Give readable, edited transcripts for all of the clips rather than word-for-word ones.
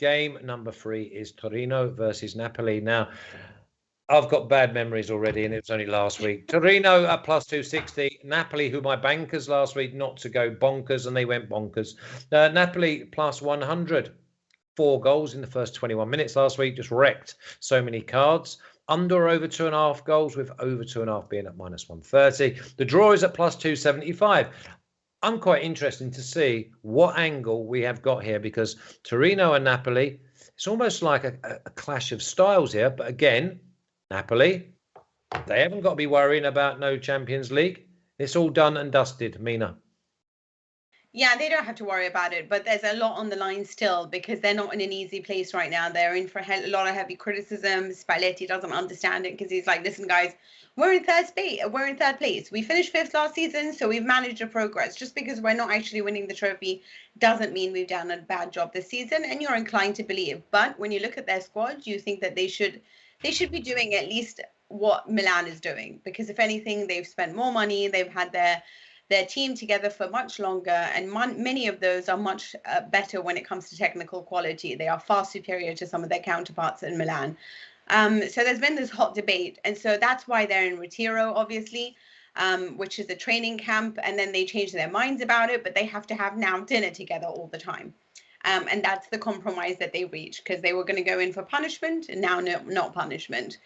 Game number 3 is Torino versus Napoli. Now, I've got bad memories already, and it was only last week. Torino at plus 260. Napoli, who my bankers last week not to go bonkers, and they went bonkers. Napoli plus 100. 4 goals in the first 21 minutes last week. Just wrecked so many cards. Under or over 2.5 goals, with over 2.5 being at minus 130. The draw is at plus 275. I'm quite interested to see what angle we have got here, because Torino and Napoli, it's almost like a clash of styles here. But again, Napoli, they haven't got to be worrying about no Champions League. It's all done and dusted, Mina. Yeah, they don't have to worry about it, but there's a lot on the line still because they're not in an easy place right now. They're in for a lot of heavy criticism. Spalletti doesn't understand it because he's like, listen, guys, we're in third place. We finished 5th last season, so we've managed to progress. Just because we're not actually winning the trophy doesn't mean we've done a bad job this season, and you're inclined to believe. But when you look at their squad, you think that they should be doing at least what Milan is doing, because if anything, they've spent more money, they've had their team together for much longer, and many of those are much better when it comes to technical quality. They are far superior to some of their counterparts in Milan. So there's been this hot debate, and so that's why they're in Retiro, obviously, which is a training camp, and then they change their minds about it, but they have to have now dinner together all the time. And that's the compromise that they reached, because they were going to go in for punishment, and now not punishment.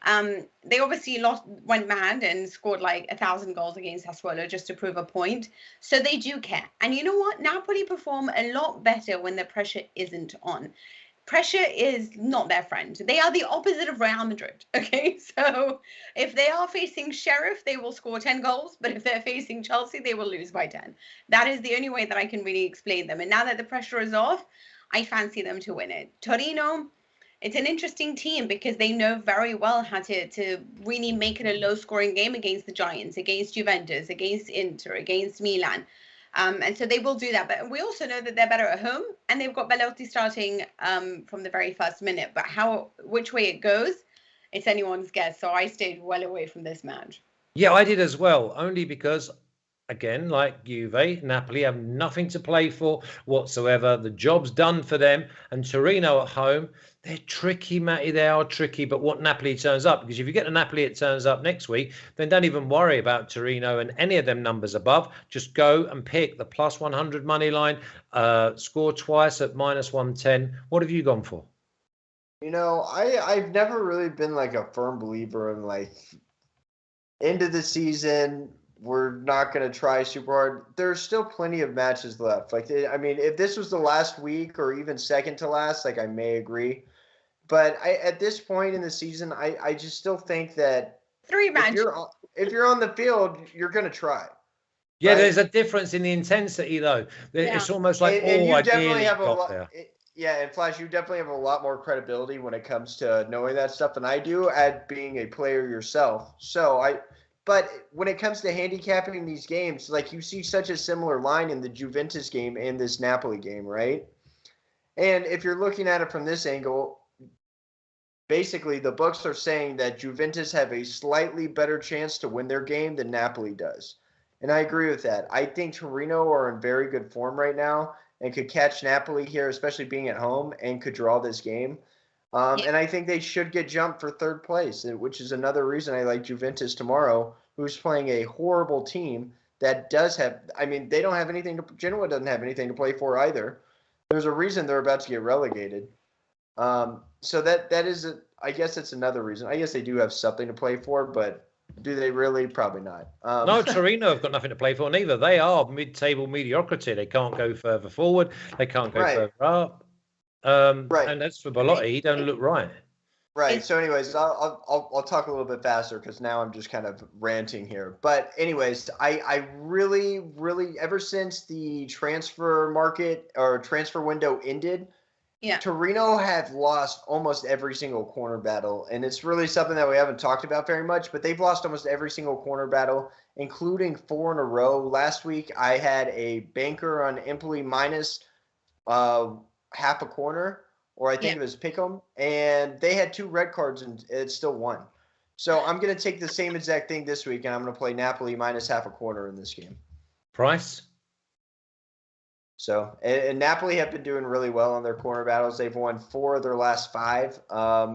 They obviously went mad and scored like 1,000 goals against Sassuolo just to prove a point. So they do care. And you know what? Napoli perform a lot better when the pressure isn't on. Pressure is not their friend. They are the opposite of Real Madrid. Okay, so if they are facing Sheriff, they will score 10 goals. But if they're facing Chelsea, they will lose by 10. That is the only way that I can really explain them. And now that the pressure is off, I fancy them to win it. Torino, it's an interesting team because they know very well how to really make it a low-scoring game against the Giants, against Juventus, against Inter, against Milan. And so they will do that. But we also know that they're better at home, and they've got Belotti starting from the very first minute. But which way it goes, it's anyone's guess. So I stayed well away from this match. Yeah, I did as well, only because, again, like Juve, Napoli have nothing to play for whatsoever. The job's done for them. And Torino at home, they're tricky, Matty. They are tricky. But what Napoli turns up, because if you get a Napoli, it turns up next week, then don't even worry about Torino and any of them numbers above. Just go and pick the plus 100 money line, score twice at minus 110. What have you gone for? You know, I've never really been like a firm believer in like end of the season, we're not going to try super hard. There's still plenty of matches left. Like, I mean, if this was the last week or even second to last, like, I may agree. But at this point in the season, I just still think that 3 matches. If you're on the field, you're going to try. Yeah, right? There's a difference in the intensity, though. It's almost like, and you definitely have a lot. Yeah, and Flash, you definitely have a lot more credibility when it comes to knowing that stuff than I do at being a player yourself. But when it comes to handicapping these games, like you see such a similar line in the Juventus game and this Napoli game, right? And if you're looking at it from this angle, basically the books are saying that Juventus have a slightly better chance to win their game than Napoli does. And I agree with that. I think Torino are in very good form right now and could catch Napoli here, especially being at home, and could draw this game. And I think they should get jumped for third place, which is another reason I like Juventus tomorrow, who's playing a horrible team that does have – I mean, they don't have anything – Genoa doesn't have anything to play for either. There's a reason they're about to get relegated. So that is – I guess it's another reason. I guess they do have something to play for, but do they really? Probably not. No, Torino have got nothing to play for neither. They are mid-table mediocrity. They can't go further forward. They can't go further up. Right. And that's for Belotti. He don't look right. Right. So, anyways, I'll talk a little bit faster because now I'm just kind of ranting here. But, anyways, I really, ever since the transfer market or transfer window ended, Torino have lost almost every single corner battle, and it's really something that we haven't talked about very much. But they've lost almost every single corner battle, including 4 in a row. Last week, I had a banker on Empoli minus half a corner, or I think it was Pick'em, and they had 2 red cards and it still won. So I'm going to take the same exact thing this week, and I'm going to play Napoli minus half a corner in this game. Price? So, and Napoli have been doing really well on their corner battles. They've won 4 of their last 5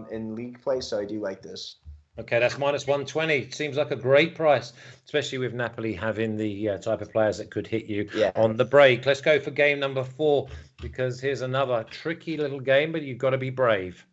in league play, so I do like this. Okay, that's -120. Seems like a great price, especially with Napoli having the type of players that could hit you on the break. Let's go for game number 4, because here's another tricky little game, but you've got to be brave.